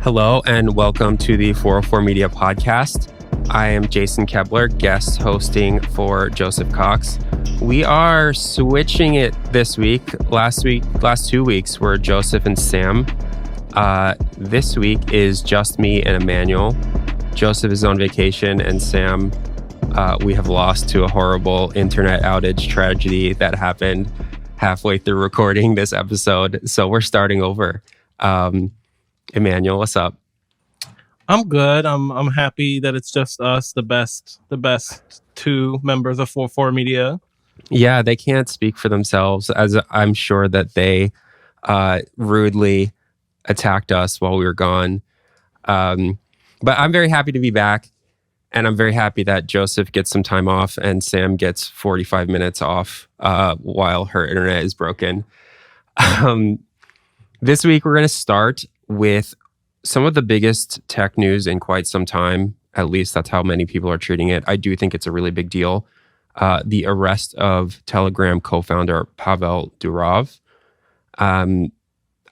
Hello and welcome to the 404 Media Podcast. I am Jason Kepler, guest hosting for Joseph Cox. We are switching it this week. Last 2 weeks were Joseph and Sam. This week is just me and Emmanuel. Joseph is on vacation, and Sam, we have lost to a horrible internet outage tragedy that happened halfway through recording this episode. So we're starting over. Emmanuel, what's up? I'm good. I'm happy that it's just us, the best two members of 404 Media. Yeah, they can't speak for themselves, as I'm sure that they rudely attacked us while we were gone. But I'm very happy to be back, and I'm very happy that Joseph gets some time off and Sam gets 45 minutes off while her internet is broken. This week, we're going to start with some of the biggest tech news in quite some time. At least that's how many people are treating it. I do think it's a really big deal. The arrest of Telegram co-founder Pavel Durov. I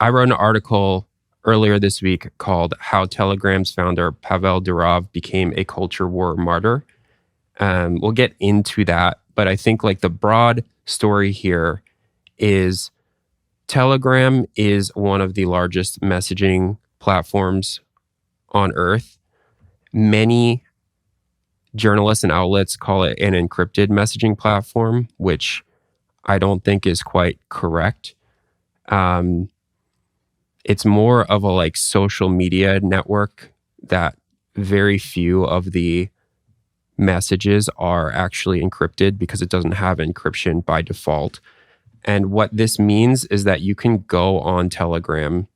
wrote an article earlier this week called How Telegram's founder Pavel Durov Became a Culture War Martyr. We'll get into that, but I think like the broad story here is Telegram is one of the largest messaging platforms on Earth. Many journalists and outlets call it an encrypted messaging platform, which I don't think is quite correct. It's more of a like social media network that very few of the messages are actually encrypted because it doesn't have encryption by default. And what this means is that you can go on Telegram.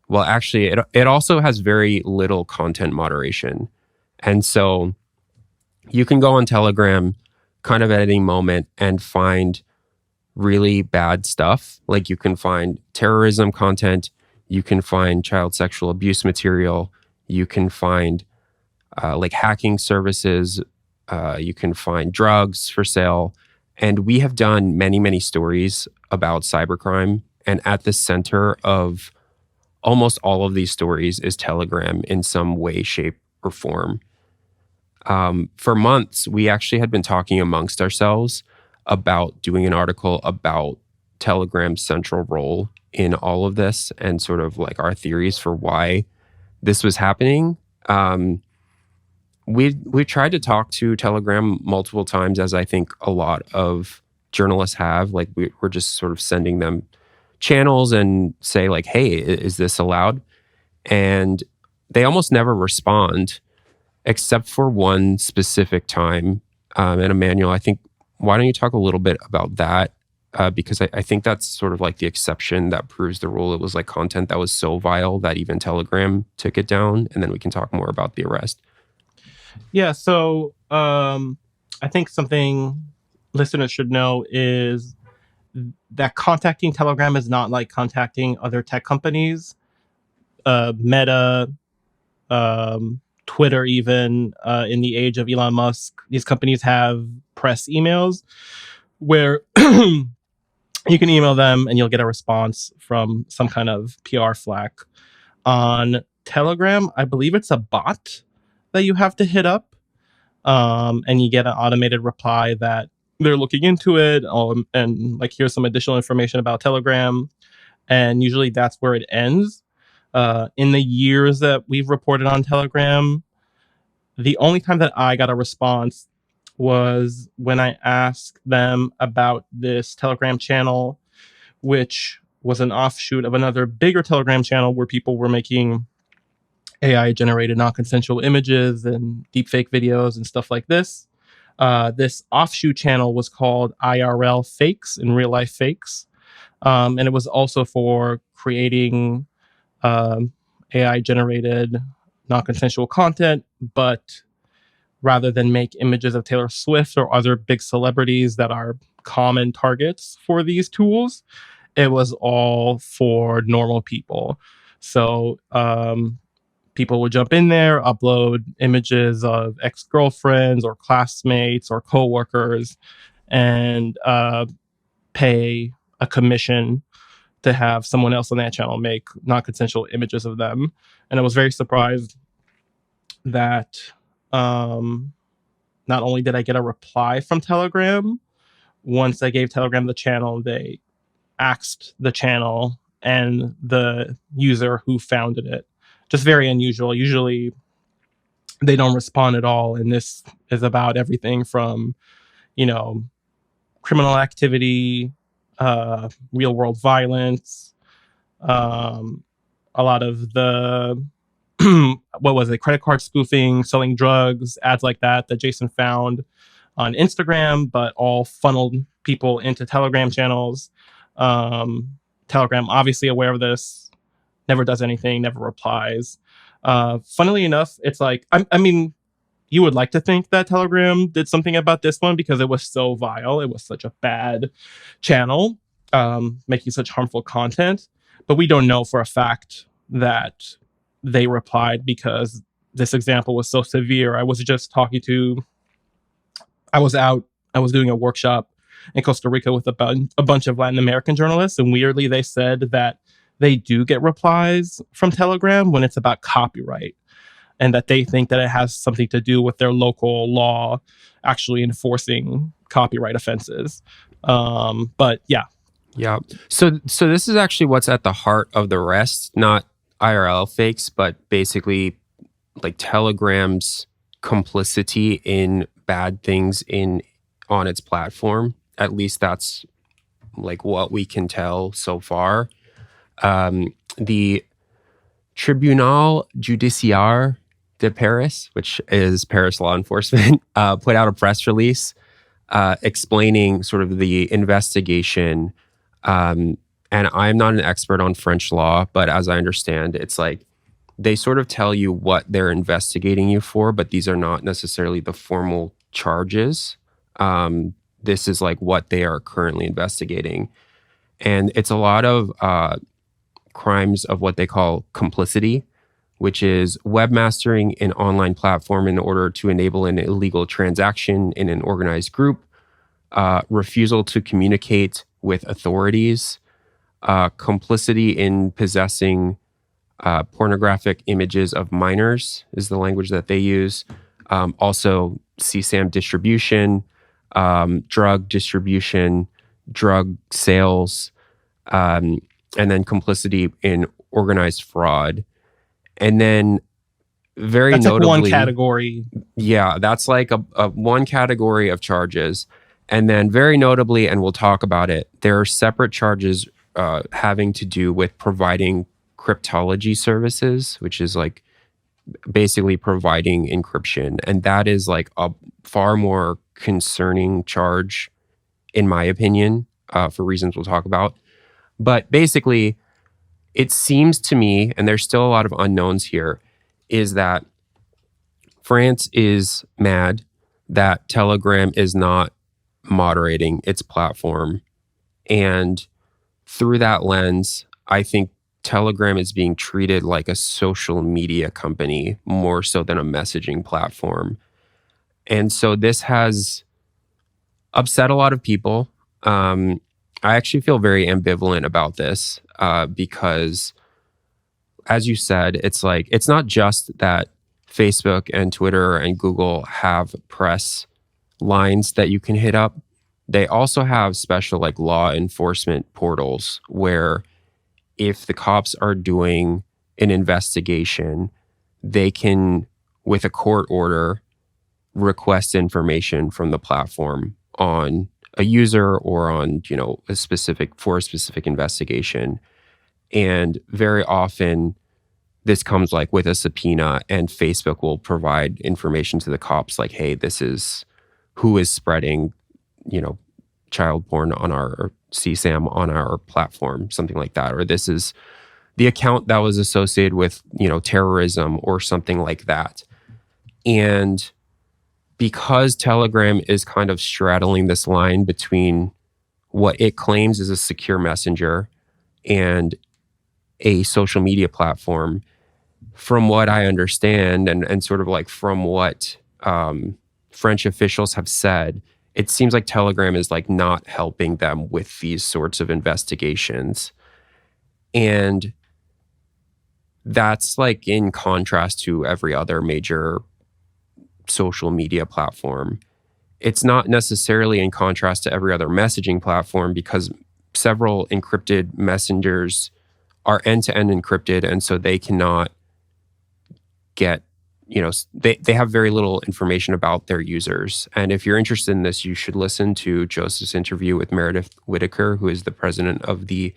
Well, actually, it also has very little content moderation. And so you can go on Telegram kind of at any moment and find really bad stuff. Like you can find terrorism content, you can find child sexual abuse material, you can find like hacking services, you can find drugs for sale. And we have done many, many stories about cybercrime. And at the center of almost all of these stories is Telegram in some way, shape, or form. For months, we actually had been talking amongst ourselves about doing an article about Telegram's central role in all of this and sort of like our theories for why this was happening. We tried to talk to Telegram multiple times, as I think a lot of journalists have. Like we're just sort of sending them channels and say like, hey, is this allowed? And they almost never respond except for one specific time. And Emmanuel, I think, why don't you talk a little bit about that? Because I think that's sort of like the exception that proves the rule. It was like content that was so vile that even Telegram took it down. And then we can talk more about the arrest. Yeah, so I think something listeners should know is that contacting Telegram is not like contacting other tech companies. Meta, Twitter, even in the age of Elon Musk, these companies have press emails where you can email them and you'll get a response from some kind of PR flack. On Telegram, I believe it's a bot that you have to hit up, and you get an automated reply that they're looking into it, and like here's some additional information about Telegram, and usually that's where it ends. In the years that we've reported on Telegram, the only time that I got a response was when I asked them about this Telegram channel, which was an offshoot of another bigger Telegram channel where people were making AI-generated non-consensual images and deepfake videos and stuff like this. This offshoot channel was called IRL Fakes, in real life fakes. And it was also for creating AI-generated non-consensual content, but rather than make images of Taylor Swift or other big celebrities that are common targets for these tools, it was all for normal people. So people would jump in there, upload images of ex-girlfriends or classmates or coworkers, and pay a commission to have someone else on that channel make non-consensual images of them. And I was very surprised that not only did I get a reply from Telegram, once I gave Telegram the channel, they axed the channel and the user who founded it. Just very unusual. Usually they don't respond at all. And this is about everything from, criminal activity, real world violence, a lot of the what was it, credit card spoofing, selling drugs, ads like that Jason found on Instagram, but all funneled people into Telegram channels. Telegram, obviously aware of this, never does anything, never replies. Funnily enough, it's like, I mean, you would like to think that Telegram did something about this one because it was so vile. It was such a bad channel, making such harmful content. But we don't know for a fact that they replied because this example was so severe. I was doing a workshop in Costa Rica with a bunch of Latin American journalists. And weirdly, they said that they do get replies from Telegram when it's about copyright, and that they think that it has something to do with their local law actually enforcing copyright offenses. But yeah. Yeah. So this is actually what's at the heart of the rest, not IRL fakes, but basically like Telegram's complicity in bad things on its platform. At least that's like what we can tell so far. The Tribunal Judiciaire de Paris, which is Paris law enforcement, put out a press release explaining sort of the investigation. And I'm not an expert on French law, but as I understand, it's like they sort of tell you what they're investigating you for, but these are not necessarily the formal charges. This is like what they are currently investigating. And it's a lot of crimes of what they call complicity, which is webmastering an online platform in order to enable an illegal transaction in an organized group, refusal to communicate with authorities, complicity in possessing pornographic images of minors is the language that they use. Also, CSAM distribution, drug distribution, drug sales, and then complicity in organized fraud. And then that's notably, like one category. Yeah, that's like a one category of charges. And then very notably, and we'll talk about it, there are separate charges having to do with providing cryptology services, which is like basically providing encryption. And that is like a far more concerning charge, in my opinion, for reasons we'll talk about. But basically, it seems to me, and there's still a lot of unknowns here, is that France is mad that Telegram is not moderating its platform. And through that lens, I think Telegram is being treated like a social media company more so than a messaging platform. And so this has upset a lot of people. I actually feel very ambivalent about this because, as you said, it's like, it's not just that Facebook and Twitter and Google have press lines that you can hit up. They also have special like law enforcement portals where if the cops are doing an investigation, they can, with a court order, request information from the platform on a user or on, a specific investigation. And very often this comes like with a subpoena, and Facebook will provide information to the cops like, hey, this is who is spreading, child porn on our CSAM on our platform, something like that. Or this is the account that was associated with, terrorism or something like that. And because Telegram is kind of straddling this line between what it claims is a secure messenger and a social media platform, from what I understand and sort of like from what French officials have said, it seems like Telegram is like not helping them with these sorts of investigations. And that's like in contrast to every other major social media platform. It's not necessarily in contrast to every other messaging platform, because several encrypted messengers are end-to-end encrypted, and so they cannot get, they have very little information about their users. And if you're interested in this, you should listen to Joseph's interview with Meredith Whitaker, who is the president of the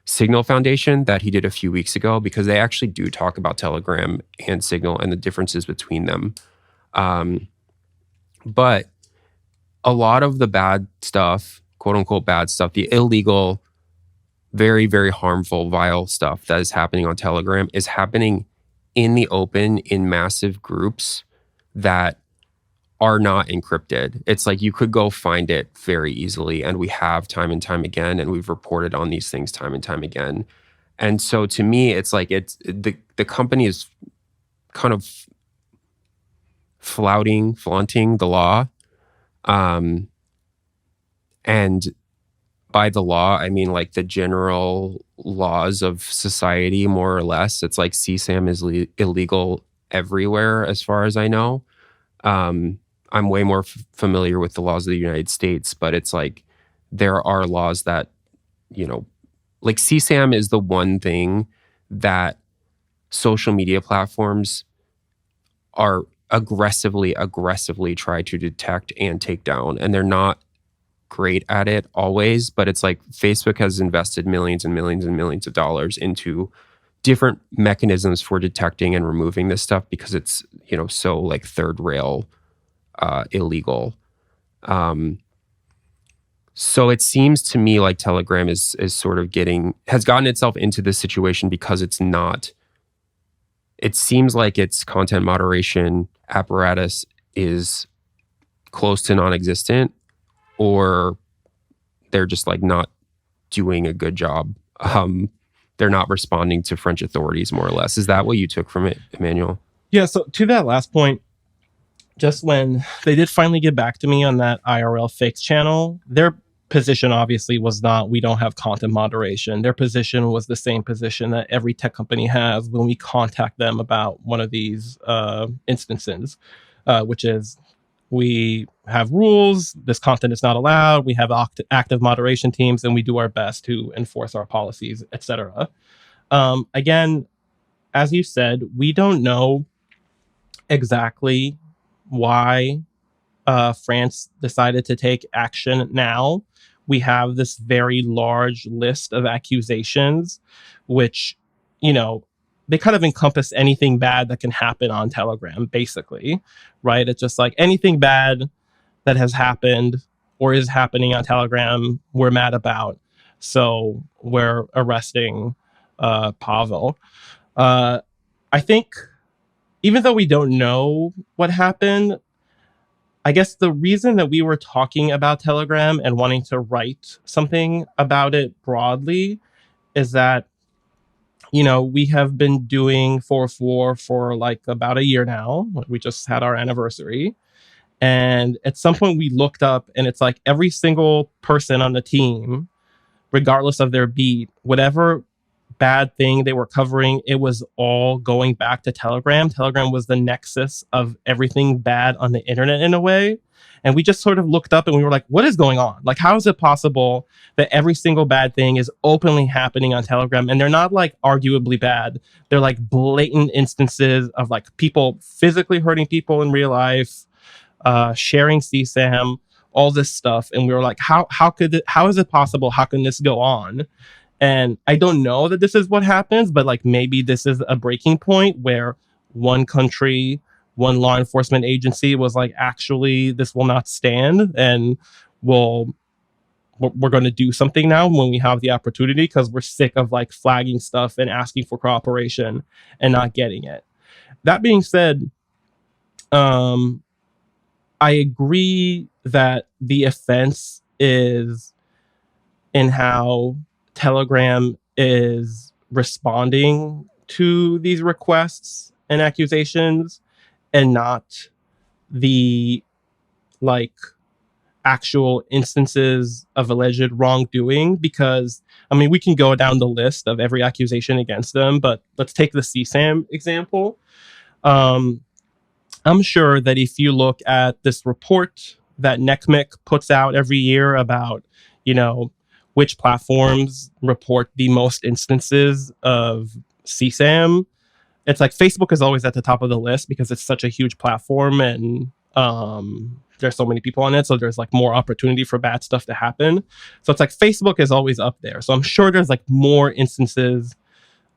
Signal Foundation, that he did a few weeks ago, because they actually do talk about Telegram and Signal and the differences between them. But a lot of the bad stuff, quote unquote bad stuff, the illegal, very, very harmful, vile stuff that is happening on Telegram is happening in the open in massive groups that are not encrypted. It's like you could go find it very easily, and we have time and time again, and we've reported on these things time and time again. And so to me, it's like the company is kind of flaunting the law. And by the law, I mean like the general laws of society, more or less. It's like CSAM is illegal everywhere, as far as I know. I'm way more familiar with the laws of the United States, but it's like there are laws that, like CSAM is the one thing that social media platforms are aggressively try to detect and take down. And they're not great at it always, but it's like Facebook has invested millions and millions and millions of dollars into different mechanisms for detecting and removing this stuff, because it's, so like third rail illegal. So it seems to me like Telegram is sort of has gotten itself into this situation because it seems like its content moderation apparatus is close to non-existent, or they're just like not doing a good job. They're not responding to French authorities, more or less. Is that what you took from it, Emmanuel? Yeah, so to that last point, just when they did finally get back to me on that IRL fakes channel, their position obviously was not, we don't have content moderation. Their position was the same position that every tech company has when we contact them about one of these instances, which is, we have rules, this content is not allowed, we have active moderation teams, and we do our best to enforce our policies, etc. Again, as you said, we don't know exactly why France decided to take action now. We have this very large list of accusations, which, they kind of encompass anything bad that can happen on Telegram, basically, right? It's just like anything bad that has happened or is happening on Telegram, we're mad about. So we're arresting Pavel. I think even though we don't know what happened, I guess the reason that we were talking about Telegram and wanting to write something about it broadly is that, we have been doing 4-4 for like about a year now. We just had our anniversary. And at some point we looked up, and it's like every single person on the team, regardless of their beat, whatever bad thing they were covering, it was all going back to Telegram. Telegram was the nexus of everything bad on the internet in a way. And we just sort of looked up and we were like, what is going on? Like, how is it possible that every single bad thing is openly happening on Telegram? And they're not like arguably bad. They're like blatant instances of like people physically hurting people in real life, sharing CSAM, all this stuff. And we were like, how is it possible? How can this go on? And I don't know that this is what happens, but like maybe this is a breaking point where one country, one law enforcement agency was like, actually, this will not stand, and we're going to do something now when we have the opportunity, because we're sick of like flagging stuff and asking for cooperation and not getting it. That being said, I agree that the offense is in how Telegram is responding to these requests and accusations, and not the like actual instances of alleged wrongdoing, because I mean, we can go down the list of every accusation against them, but let's take the CSAM example. Um, I'm sure that if you look at this report that NECMEC puts out every year about, you know, which platforms report the most instances of CSAM, it's like Facebook is always at the top of the list because it's such a huge platform, and there's so many people on it, so there's like more opportunity for bad stuff to happen. So it's like Facebook is always up there. So I'm sure there's like more instances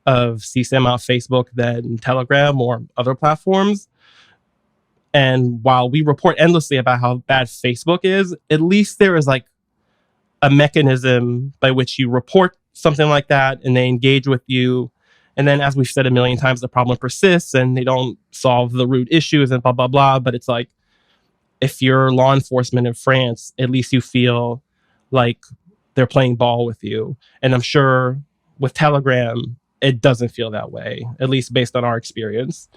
of CSAM on Facebook than Telegram or other platforms. And while we report endlessly about how bad Facebook is, at least there is like a mechanism by which you report something like that and they engage with you. And then, as we've said a million times, the problem persists and they don't solve the root issues and blah, blah, blah. But it's like, if you're law enforcement in France, at least you feel like they're playing ball with you. And I'm sure with Telegram, it doesn't feel that way, at least based on our experience.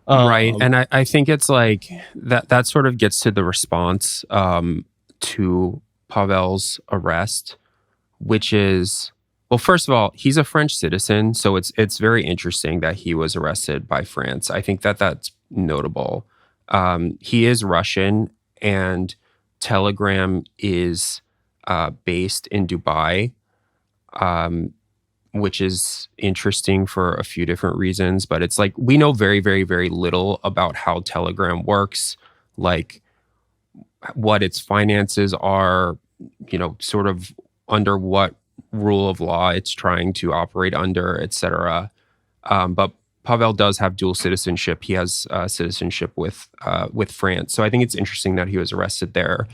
Right. And I think it's like that sort of gets to the response to Pavel's arrest, which is, well, first of all, he's a French citizen, so it's very interesting that he was arrested by France. I think that's notable. He is Russian, and Telegram is based in Dubai, which is interesting for a few different reasons. But it's like we know very, very, very little about how Telegram works, like what its finances are, sort of under what rule of law it's trying to operate under, etc. But Pavel does have dual citizenship. He has citizenship with France. So I think it's interesting that he was arrested there.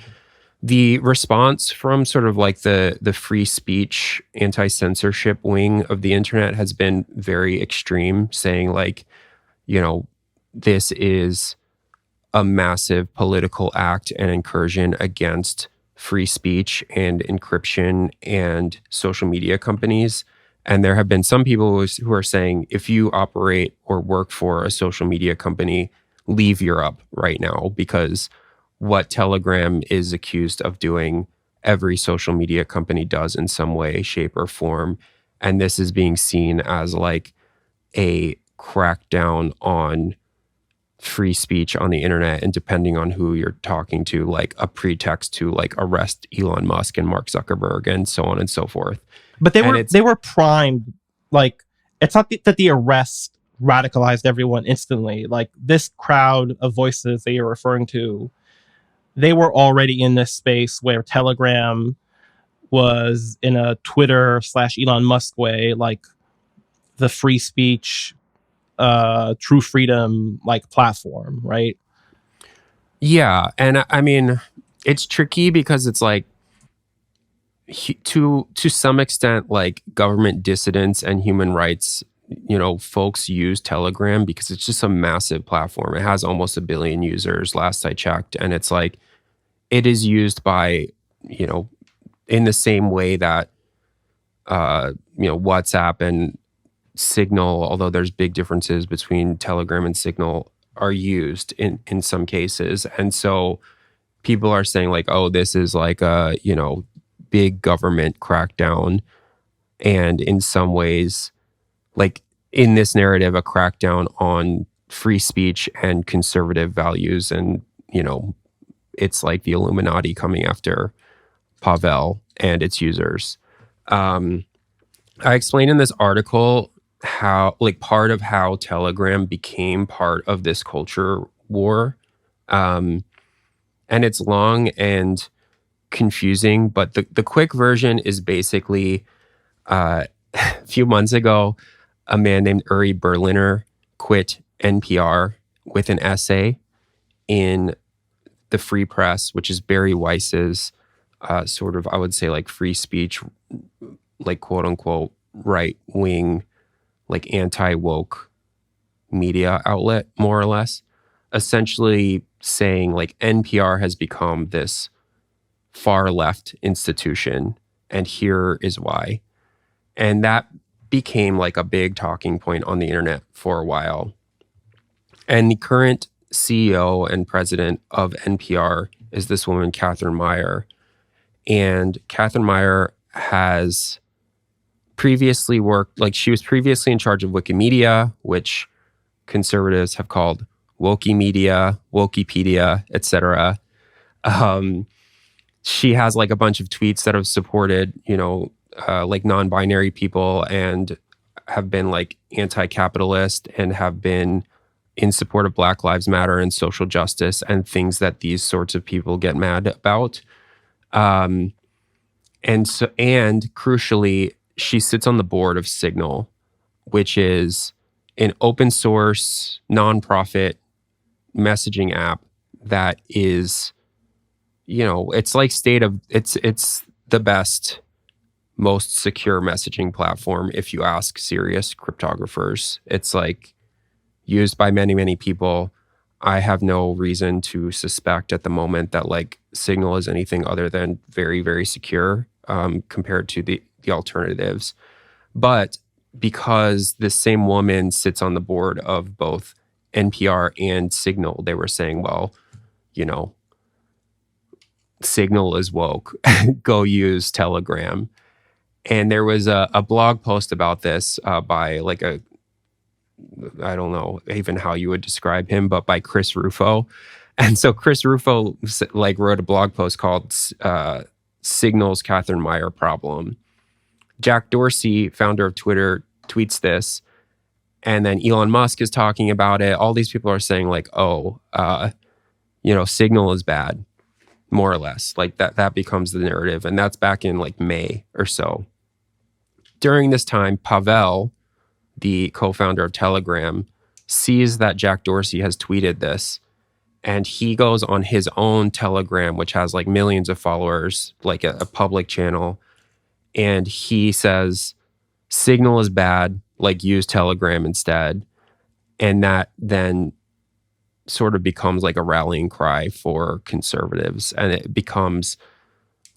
The response from sort of like the free speech, anti-censorship wing of the internet has been very extreme, saying like, this is a massive political act and incursion against free speech and encryption and social media companies. And there have been some people who are saying, if you operate or work for a social media company, leave Europe right now, because what Telegram is accused of doing, every social media company does in some way, shape, or form. And this is being seen as like a crackdown on free speech on the internet, and depending on who you're talking to, like a pretext to like arrest Elon Musk and Mark Zuckerberg and so on and so forth. But they were primed. Like, it's not that the arrest radicalized everyone instantly. Like, this crowd of voices that you're referring to, they were already in this space where Telegram was in a Twitter / Elon Musk way, like the free speech, true freedom like platform, right? Yeah, and I mean, it's tricky because it's like to some extent, like government dissidents and human rights, folks use Telegram because it's just a massive platform. It has almost 1 billion users last I checked, and it's like it is used by, in the same way that WhatsApp and Signal, although there's big differences between Telegram and Signal, are used in some cases. And so people are saying like, oh, this is like a, big government crackdown. And in some ways, like in this narrative, a crackdown on free speech and conservative values. And, it's like the Illuminati coming after Pavel and its users. I explained in this article how, like, part of how Telegram became part of this culture war. And it's long and confusing, but the quick version is basically a few months ago, a man named Uri Berliner quit NPR with an essay in the Free Press, which is Barry Weiss's sort of, I would say, like free speech, like quote unquote right wing, like anti-woke media outlet, more or less, essentially saying like NPR has become this far left institution, and here is why. And that became like a big talking point on the internet for a while. And the current CEO and president of NPR is this woman, Catherine Meyer. And Catherine Meyer has previously worked, like she was previously in charge of Wikimedia, which conservatives have called Wokimedia, Wokipedia, etc. She has like a bunch of tweets that have supported, like non-binary people and have been like anti-capitalist and have been in support of Black Lives Matter and social justice and things that these sorts of people get mad about. And crucially, she sits on the board of Signal, which is an open source nonprofit messaging app that is, it's like it's the best, most secure messaging platform if you ask serious cryptographers. It's like used by many, many people. I have no reason to suspect at the moment that like Signal is anything other than very, very secure compared to the alternatives. But because this same woman sits on the board of both NPR and Signal, they were saying, well, Signal is woke. Go use Telegram. And there was a blog post about this by like I don't know even how you would describe him, but by Chris Rufo. And so Chris Rufo like wrote a blog post called Signal's Catherine Meyer Problem. Jack Dorsey, founder of Twitter, tweets this. And then Elon Musk is talking about it. All these people are saying like, Signal is bad, more or less. Like that becomes the narrative. And that's back in like May or so. During this time, Pavel, the co-founder of Telegram, sees that Jack Dorsey has tweeted this. And he goes on his own Telegram, which has like millions of followers, like a public channel. And he says, Signal is bad, like use Telegram instead. And that then sort of becomes like a rallying cry for conservatives. And it becomes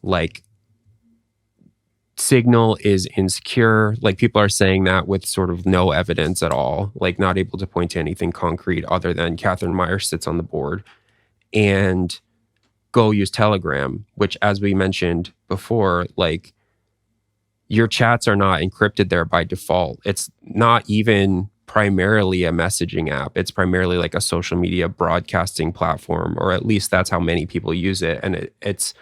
like Signal is insecure. Like people are saying that with sort of no evidence at all, like not able to point to anything concrete other than Catherine Meyer sits on the board. And go use Telegram, which as we mentioned before, like your chats are not encrypted there by default. It's not even primarily a messaging app. It's primarily like a social media broadcasting platform, or at least that's how many people use it. And it's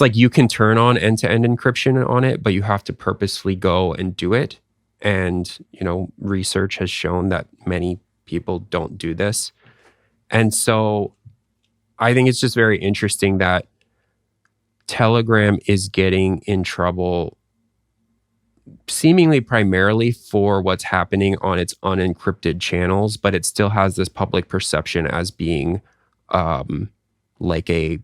like you can turn on end-to-end encryption on it, but you have to purposefully go and do it. And, research has shown that many people don't do this. And so I think it's just very interesting that Telegram is getting in trouble seemingly primarily for what's happening on its unencrypted channels, but it still has this public perception as being like a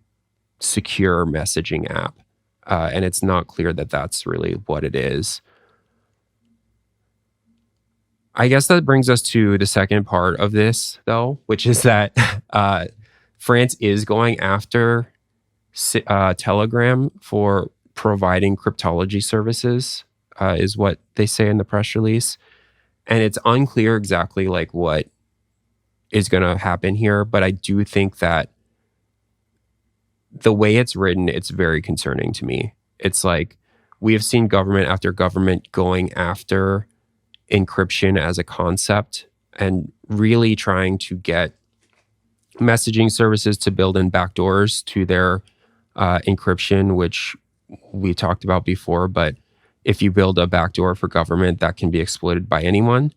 secure messaging app. And it's not clear that that's really what it is. I guess that brings us to the second part of this, though, which is that France is going after Telegram for providing cryptology services, is what they say in the press release. And it's unclear exactly like what is going to happen here, but I do think that the way it's written, it's very concerning to me. It's like we have seen government after government going after encryption as a concept and really trying to get messaging services to build in backdoors to their encryption, which we talked about before. But if you build a backdoor for government, that can be exploited by anyone.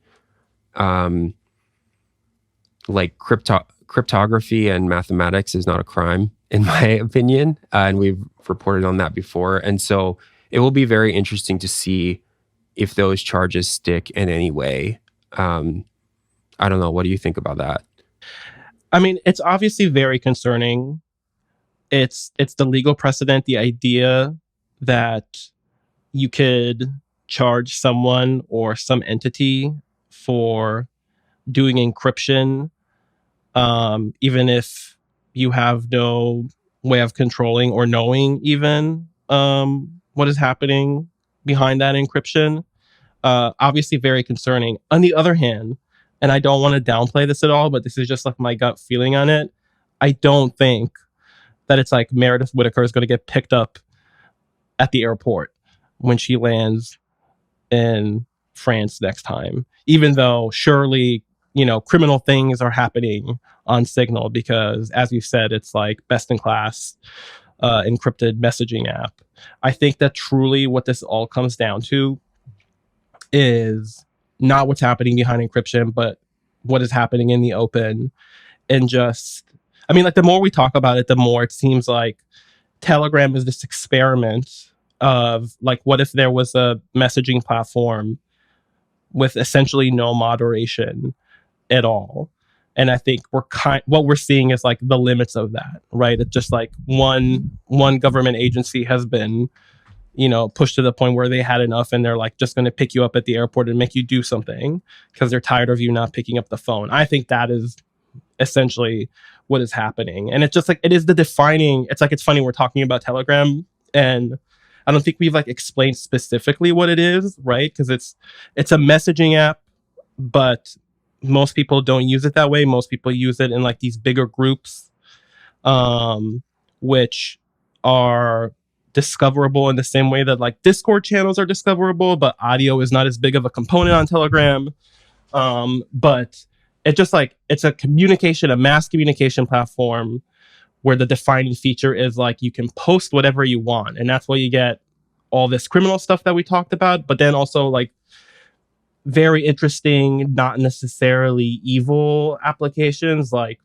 Like cryptography and mathematics is not a crime, in my opinion. And we've reported on that before. And so it will be very interesting to see if those charges stick in any way. I don't know. What do you think about that? I mean, it's obviously very concerning. It's the legal precedent, the idea that you could charge someone or some entity for doing encryption, even if you have no way of controlling or knowing even what is happening behind that encryption. Obviously very concerning. On the other hand, and I don't want to downplay this at all, but this is just like my gut feeling on it, I don't think that it's like Meredith Whittaker is going to get picked up at the airport when she lands in France next time, even though surely, criminal things are happening on Signal because, as you said, it's like best in class encrypted messaging app. I think that truly what this all comes down to is not what's happening behind encryption, but what is happening in the open. And just, like the more we talk about it, the more it seems like Telegram is this experiment of like, what if there was a messaging platform with essentially no moderation at all? And I think what we're seeing is like the limits of that, right? It's just like one government agency has been, pushed to the point where they had enough and they're like just going to pick you up at the airport and make you do something because they're tired of you not picking up the phone. I think that is essentially what is happening. And it's just like, it is it's funny we're talking about Telegram and I don't think we've like explained specifically what it is, right? Because it's a messaging app, but most people don't use it that way. Most people use it in like these bigger groups, which are discoverable in the same way that like Discord channels are discoverable, but audio is not as big of a component on Telegram. But it's just like, it's a mass communication platform where the defining feature is like you can post whatever you want. And that's why you get all this criminal stuff that we talked about, but then also like very interesting, not necessarily evil applications. Like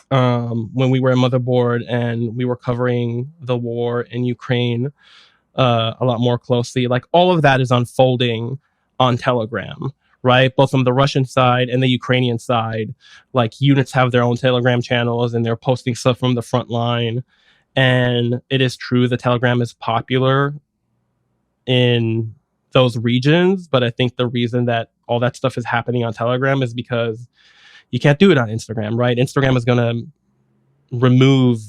when we were at Motherboard and we were covering the war in Ukraine a lot more closely, like all of that is unfolding on Telegram, right? Both on the Russian side and the Ukrainian side, like units have their own Telegram channels and they're posting stuff from the front line. And it is true that Telegram is popular in those regions, but I think the reason that all that stuff is happening on Telegram is because you can't do it on Instagram, right? Instagram is going to remove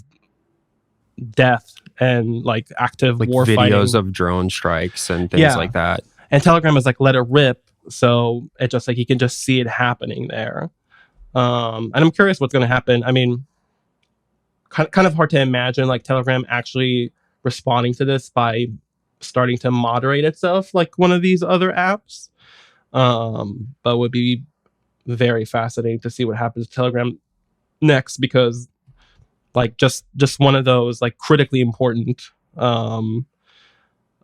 death and like active like war videos fighting. of drone strikes and things like that. And Telegram is like, let it rip. So it's just like, you can just see it happening there. And I'm curious what's going to happen. I mean, kind of hard to imagine like Telegram actually responding to this by starting to moderate itself like one of these other apps. But would be very fascinating to see what happens to Telegram next, because like just one of those like critically important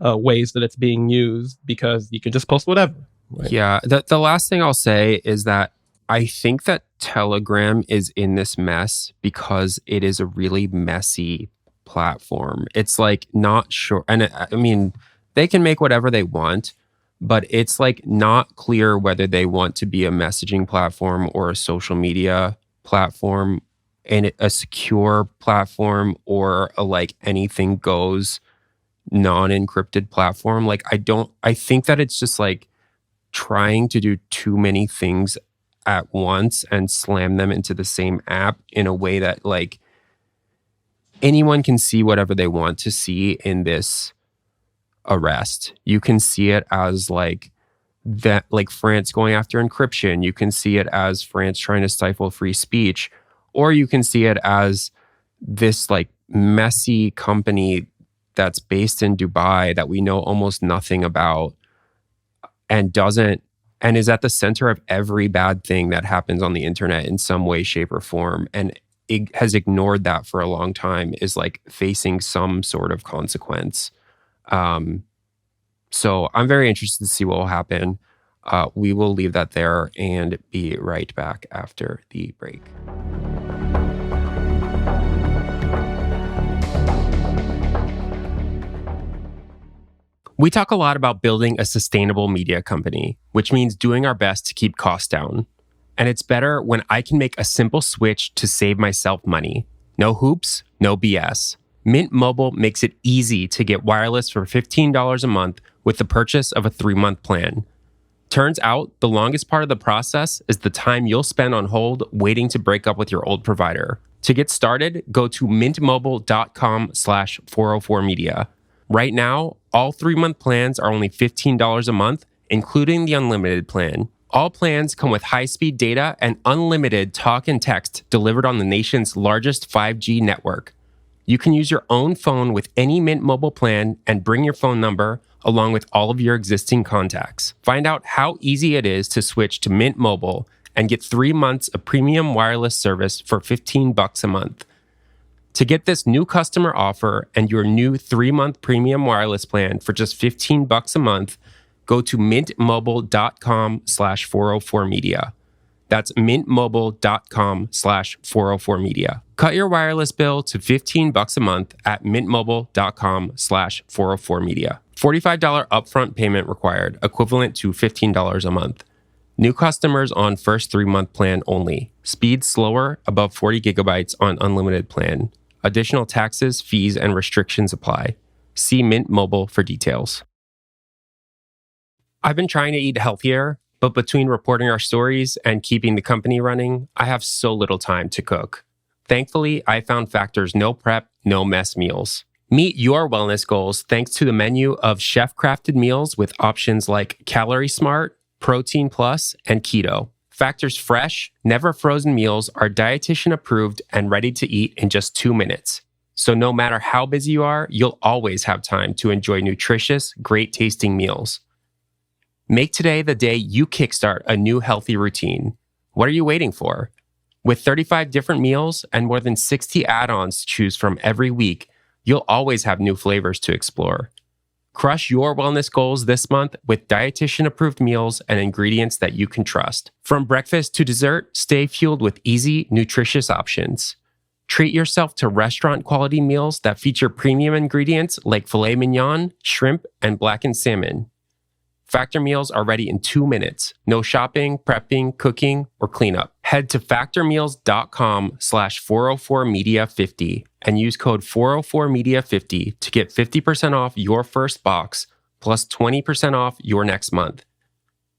ways that it's being used, because you can just post whatever. Right? Yeah. The last thing I'll say is that I think that Telegram is in this mess because it is a really messy platform. It's like not sure. And I mean, they can make whatever they want, but it's like not clear whether they want to be a messaging platform or a social media platform and a secure platform or a like anything goes non-encrypted platform. Like I think that it's just like trying to do too many things at once and slam them into the same app in a way that like anyone can see whatever they want to see in this arrest. You can see it as like that, like France going after encryption. You can see it as France trying to stifle free speech, or you can see it as this like messy company that's based in Dubai that we know almost nothing about and is at the center of every bad thing that happens on the internet in some way, shape, or form. And it has ignored that for a long time, is like facing some sort of consequence. So I'm very interested to see what will happen. We will leave that there and be right back after the break. We talk a lot about building a sustainable media company, which means doing our best to keep costs down. And it's better when I can make a simple switch to save myself money. No hoops, no BS. Mint Mobile makes it easy to get wireless for $15 a month with the purchase of a 3-month plan. Turns out, the longest part of the process is the time you'll spend on hold waiting to break up with your old provider. To get started, go to mintmobile.com/404media. Right now, all 3-month plans are only $15 a month, including the unlimited plan. All plans come with high-speed data and unlimited talk and text delivered on the nation's largest 5G network. You can use your own phone with any Mint Mobile plan and bring your phone number along with all of your existing contacts. Find out how easy it is to switch to Mint Mobile and get 3 months of premium wireless service for $15 a month. To get this new customer offer and your new 3-month premium wireless plan for just $15 a month, go to mintmobile.com/404media. That's mintmobile.com/404media. Cut your wireless bill to $15 a month at mintmobile.com/404media. $45 upfront payment required, equivalent to $15 a month. New customers on first 3-month plan only. Speed slower, above 40 gigabytes on unlimited plan. Additional taxes, fees, and restrictions apply. See Mint Mobile for details. I've been trying to eat healthier, but between reporting our stories and keeping the company running, I have so little time to cook. Thankfully, I found Factor's no prep, no mess meals. Meet your wellness goals thanks to the menu of chef-crafted meals with options like Calorie Smart, Protein Plus, and Keto. Factor's fresh, never frozen meals are dietitian approved and ready to eat in just 2 minutes. So no matter how busy you are, you'll always have time to enjoy nutritious, great tasting meals. Make today the day you kickstart a new healthy routine. What are you waiting for? With 35 different meals and more than 60 add-ons to choose from every week, you'll always have new flavors to explore. Crush your wellness goals this month with dietitian-approved meals and ingredients that you can trust. From breakfast to dessert, stay fueled with easy, nutritious options. Treat yourself to restaurant-quality meals that feature premium ingredients like filet mignon, shrimp, and blackened salmon. Factor meals are ready in 2 minutes. No shopping, prepping, cooking, or cleanup. Head to factormeals.com/404media50 and use code 404media50 to get 50% off your first box plus 20% off your next month.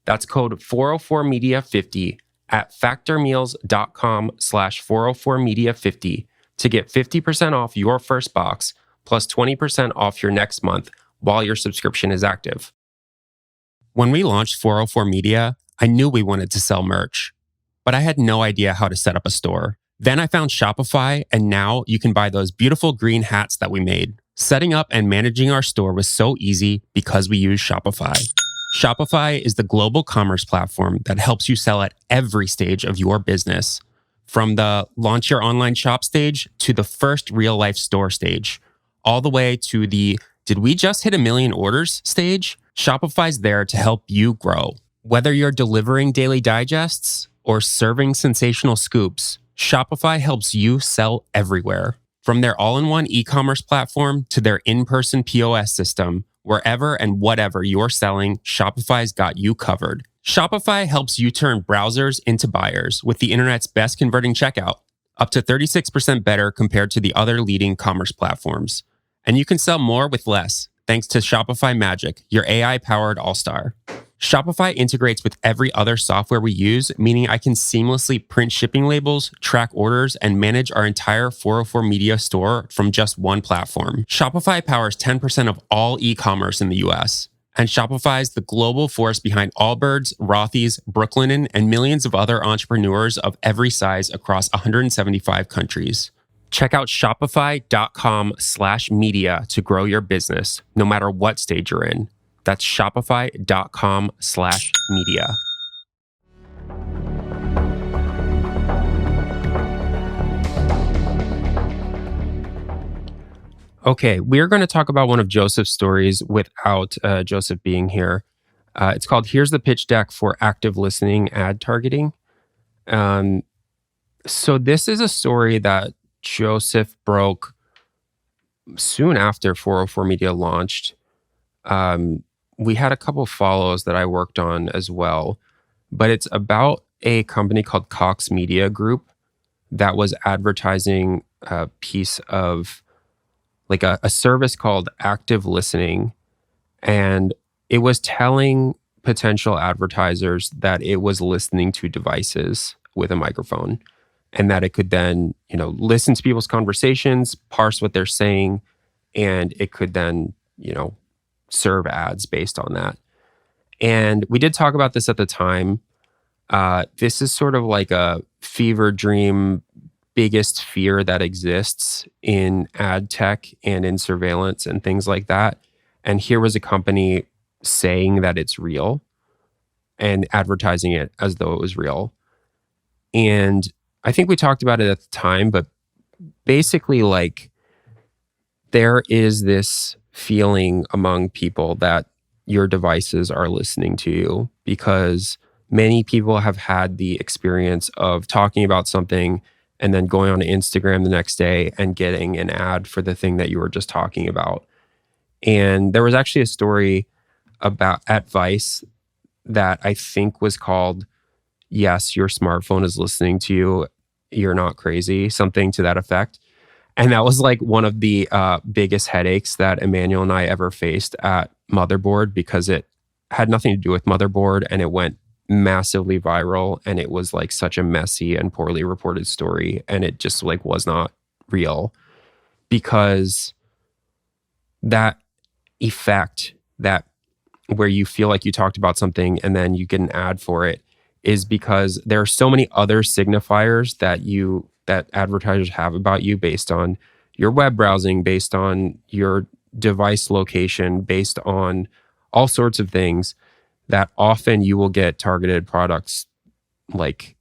That's code 404media50 at factormeals.com/404media50 to get 50% off your first box plus 20% off your next month while your subscription is active. When we launched 404 Media, I knew we wanted to sell merch, but I had no idea how to set up a store. Then I found Shopify, and now you can buy those beautiful green hats that we made. Setting up and managing our store was so easy because we use Shopify. Shopify is the global commerce platform that helps you sell at every stage of your business, from the launch your online shop stage to the first real-life store stage, all the way to the did we just hit 1 million orders stage? Shopify's there to help you grow. Whether you're delivering daily digests or serving sensational scoops, Shopify helps you sell everywhere. From their all-in-one e-commerce platform to their in-person POS system, wherever and whatever you're selling, Shopify's got you covered. Shopify helps you turn browsers into buyers with the internet's best converting checkout, up to 36% better compared to the other leading commerce platforms. And you can sell more with less, thanks to Shopify Magic, your AI-powered all-star. Shopify integrates with every other software we use, meaning I can seamlessly print shipping labels, track orders, and manage our entire 404 Media store from just one platform. Shopify powers 10% of all e-commerce in the US. And Shopify is the global force behind Allbirds, Rothy's, Brooklinen, and millions of other entrepreneurs of every size across 175 countries. Check out shopify.com/media to grow your business, no matter what stage you're in. That's shopify.com/media. Okay, we're going to talk about one of Joseph's stories without Joseph being here. It's called Here's the Pitch Deck for Active Listening Ad Targeting. So this is a story that Joseph broke soon after 404 Media launched. We had a couple follows that I worked on as well, but it's about a company called Cox Media Group that was advertising a piece of like a service called Active Listening. And it was telling potential advertisers that it was listening to devices with a microphone, and that it could then, listen to people's conversations, parse what they're saying, and it could then, serve ads based on that. And we did talk about this at the time. This is sort of like a fever dream biggest fear that exists in ad tech and in surveillance and things like that. And here was a company saying that it's real and advertising it as though it was real. And I think we talked about it at the time, but basically, like, there is this feeling among people that your devices are listening to you, because many people have had the experience of talking about something and then going on to Instagram the next day and getting an ad for the thing that you were just talking about. And there was actually a story about at Vice that I think was called "Yes, Your Smartphone is Listening to You. You're Not Crazy," something to that effect. And that was like one of the biggest headaches that Emmanuel and I ever faced at Motherboard, because it had nothing to do with Motherboard and it went massively viral, and it was like such a messy and poorly reported story, and it just like was not real, because that effect, that where you feel like you talked about something and then you get an ad for it, is because there are so many other signifiers that advertisers have about you based on your web browsing, based on your device location, based on all sorts of things, that often you will get targeted products like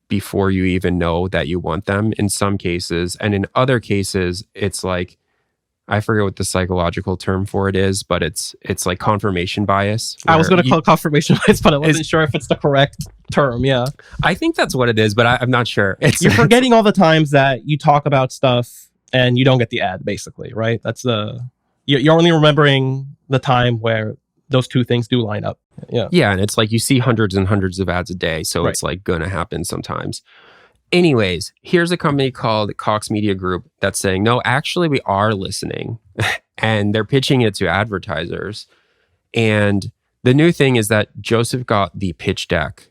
before you even know that you want them in some cases. And in other cases, it's like, I forget what the psychological term for it is, but it's like confirmation bias. I was going to call it confirmation bias, but I wasn't sure if it's the correct term. Yeah. I think that's what it is, but I'm not sure. You're forgetting all the times that you talk about stuff and you don't get the ad, basically, right? You're only remembering the time where those two things do line up. Yeah. Yeah. And it's like you see hundreds and hundreds of ads a day. So Right. It's like going to happen sometimes. Anyways, here's a company called Cox Media Group that's saying, no, actually, we are listening. And they're pitching it to advertisers. And the new thing is that Joseph got the pitch deck,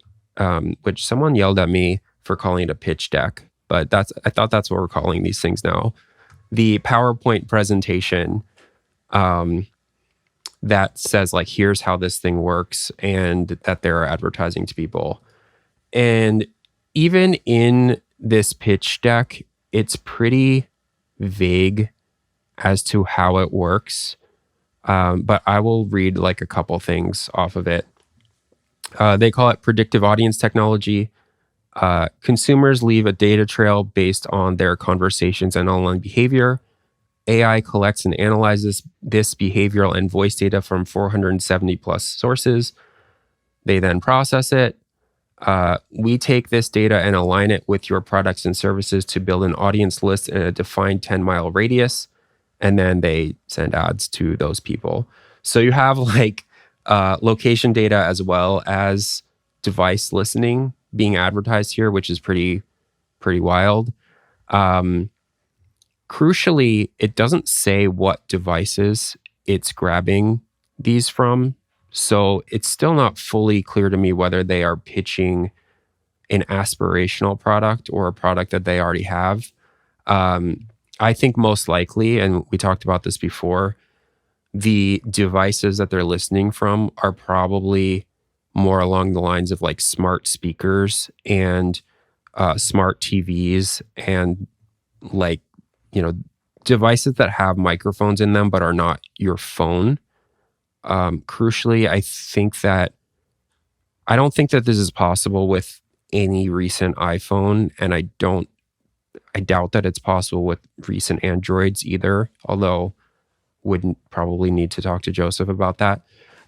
which someone yelled at me for calling it a pitch deck. But I thought that's what we're calling these things now. The PowerPoint presentation that says, like, here's how this thing works, and that they're advertising to people. And even in this pitch deck, it's pretty vague as to how it works. But I will read like a couple things off of it. They call it predictive audience technology. Consumers leave a data trail based on their conversations and online behavior. AI collects and analyzes this behavioral and voice data from 470 plus sources. They then process it. We take this data and align it with your products and services to build an audience list in a defined 10-mile radius. And then they send ads to those people. So you have like location data as well as device listening being advertised here, which is pretty wild. Crucially, it doesn't say what devices it's grabbing these from. So it's still not fully clear to me whether they are pitching an aspirational product or a product that they already have. I think most likely, and we talked about this before, the devices that they're listening from are probably more along the lines of like smart speakers and smart TVs and like, devices that have microphones in them but are not your phone. Crucially, I don't think that this is possible with any recent iPhone, and I doubt that it's possible with recent Androids either, although would probably need to talk to Joseph about that.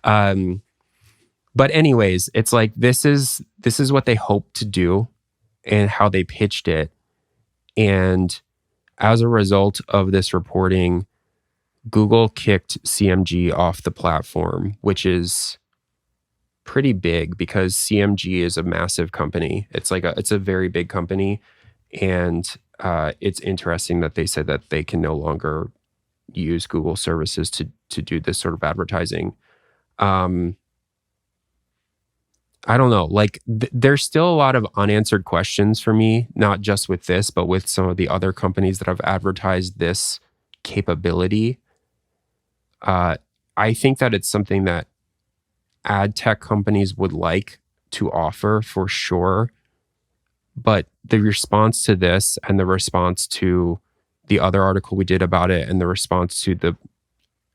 But anyways, it's like this is what they hope to do and how they pitched it. And as a result of this reporting, Google kicked CMG off the platform, which is pretty big because CMG is a massive company. It's a very big company. And it's interesting that they said that they can no longer use Google services to do this sort of advertising. I don't know. Like, there's still a lot of unanswered questions for me, not just with this, but with some of the other companies that have advertised this capability. I think that it's something that ad tech companies would like to offer for sure. But the response to this and the response to the other article we did about it and the response to the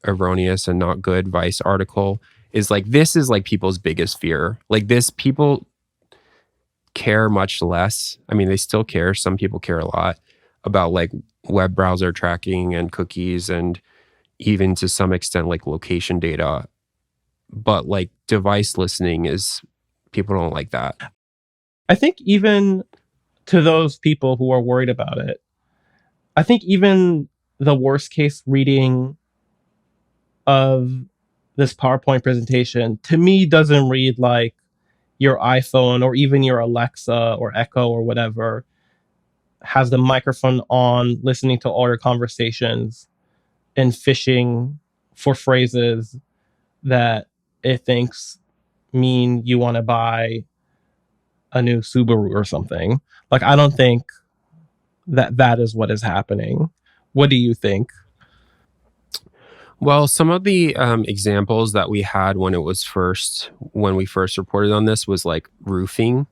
erroneous and not good Vice article is like, this is like people's biggest fear. Like this, people care much less. I mean, they still care. Some people care a lot about like web browser tracking and cookies and even to some extent like location data. But like device listening is, people don't like that. I think even to those people who are worried about it, I think even the worst case reading of this PowerPoint presentation to me doesn't read like your iPhone or even your Alexa or Echo or whatever has the microphone on, listening to all your conversations and fishing for phrases that it thinks mean you want to buy a new Subaru or something. Like, I don't think that is what is happening. What do you think? Well, some of the examples that we had when we first reported on this was like roofing.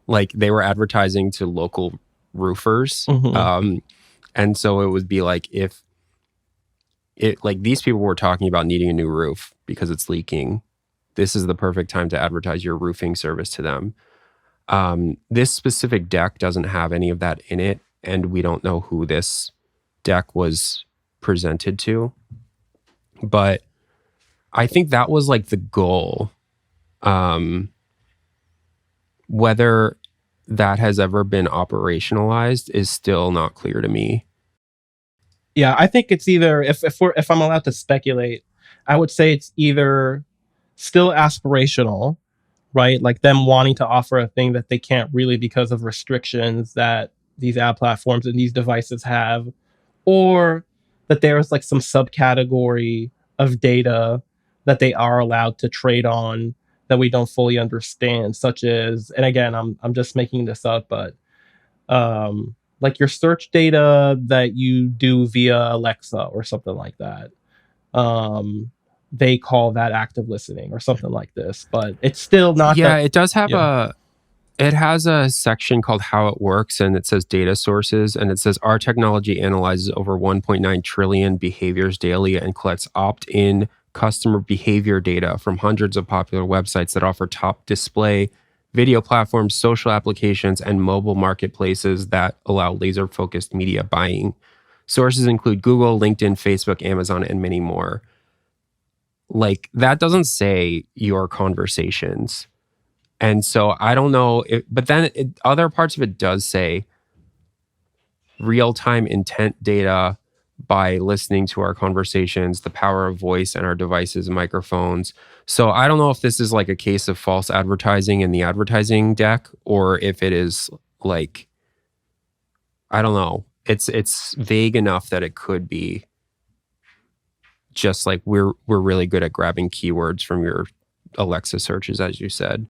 Like they were advertising to local roofers. Mm-hmm. And so it would be like if like these people were talking about needing a new roof because it's leaking, this is the perfect time to advertise your roofing service to them. This specific deck doesn't have any of that in it, and we don't know who this deck was presented to. But I think that was like the goal. Whether that has ever been operationalized is still not clear to me. Yeah, I think it's either, if I'm allowed to speculate, I would say it's either still aspirational, right? Like them wanting to offer a thing that they can't really because of restrictions that these ad platforms and these devices have, or that there's like some subcategory of data that they are allowed to trade on that we don't fully understand, such as, and again, I'm just making this up, but like your search data that you do via Alexa or something like that. They call that active listening or something like this, but it's still not. Yeah, that, it does have yeah. it has a section called how it works, and it says data sources, and it says our technology analyzes over 1.9 trillion behaviors daily and collects opt-in customer behavior data from hundreds of popular websites that offer top display, video platforms, social applications, and mobile marketplaces that allow laser-focused media buying. Sources include Google, LinkedIn, Facebook, Amazon, and many more. Like, that doesn't say your conversations. And so I don't know, but then other parts of it does say real-time intent data by listening to our conversations, the power of voice and our devices and microphones. So I don't know if this is like a case of false advertising in the advertising deck, or if it is like, I don't know. It's vague enough that it could be just like we're really good at grabbing keywords from your Alexa searches, as you said.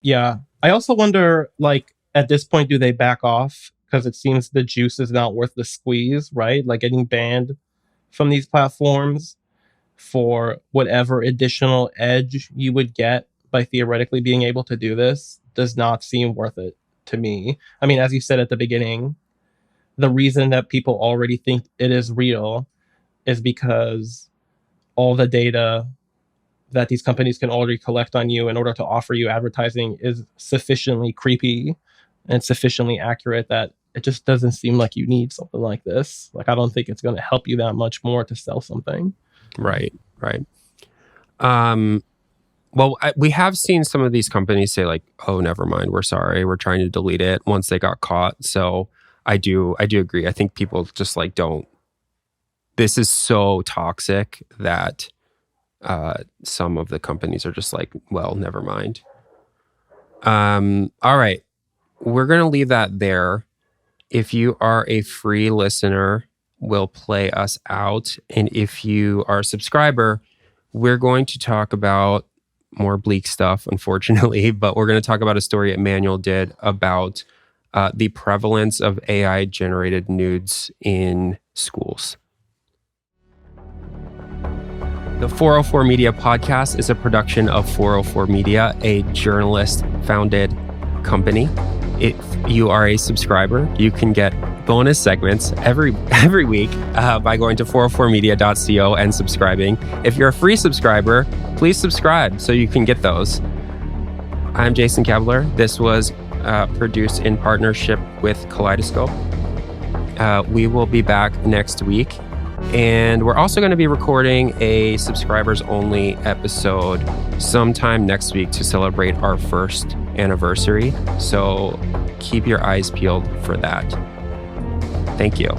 Yeah. I also wonder, like, at this point, do they back off? Because it seems the juice is not worth the squeeze, right? Like getting banned from these platforms for whatever additional edge you would get by theoretically being able to do this does not seem worth it to me. I mean, as you said at the beginning, the reason that people already think it is real is because all the data that these companies can already collect on you in order to offer you advertising is sufficiently creepy and sufficiently accurate that it just doesn't seem like you need something like this. Like, I don't think it's going to help you that much more to sell something. Right. Well, we have seen some of these companies say like, oh, never mind, we're sorry, we're trying to delete it once they got caught. So I do agree. I think people just like don't, this is so toxic that some of the companies are just like, well, never mind. All right. We're going to leave that there. If you are a free listener, we'll play us out. And if you are a subscriber, we're going to talk about more bleak stuff, unfortunately, but we're going to talk about a story Emmanuel did about the prevalence of AI-generated nudes in schools. The 404 Media Podcast is a production of 404 Media, a journalist-founded company. if you are a subscriber, you can get bonus segments every week by going to 404media.co and subscribing. If you're a free subscriber, please subscribe so you can get those. I'm Jason Kevler. This was produced in partnership with Kaleidoscope. We will be back next week. And we're also going to be recording a subscribers only episode sometime next week to celebrate our first anniversary. So keep your eyes peeled for that. Thank you.